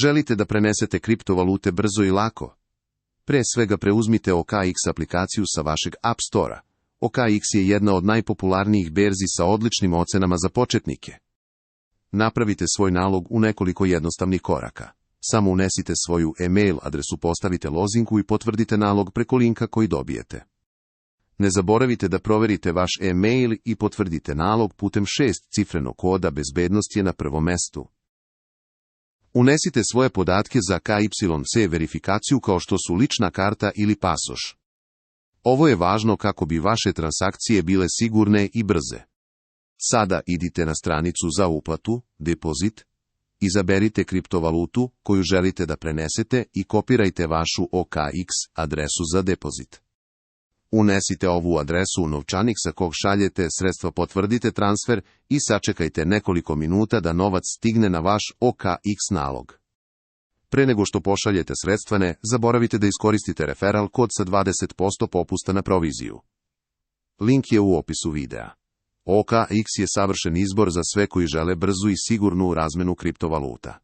Želite da prenesete kriptovalute brzo i lako? Pre svega preuzmite OKX aplikaciju sa vašeg App Store-a. OKX je jedna od najpopularnijih berzi sa odličnim ocenama za početnike. Napravite svoj nalog u nekoliko jednostavnih koraka. Samo unesite svoju e-mail adresu, postavite lozinku i potvrdite nalog preko linka koji dobijete. Ne zaboravite da proverite vaš e-mail i potvrdite nalog putem 6-cifrenog koda, bezbednost je na prvom mestu. Unesite svoje podatke za KYC verifikaciju kao što su lična karta ili pasoš. Ovo je važno kako bi vaše transakcije bile sigurne i brze. Sada idite na stranicu za uplatu, depozit, izaberite kriptovalutu koju želite da prenesete i kopirajte vašu OKX adresu za depozit. Unesite ovu adresu u novčanik sa kog šaljete sredstva, potvrdite transfer i sačekajte nekoliko minuta da novac stigne na vaš OKX nalog. Pre nego što pošaljete sredstva, ne zaboravite da iskoristite referral kod sa 20% popusta na proviziju. Link je u opisu videa. OKX je savršen izbor za sve koji žele brzu i sigurnu razmenu kriptovaluta.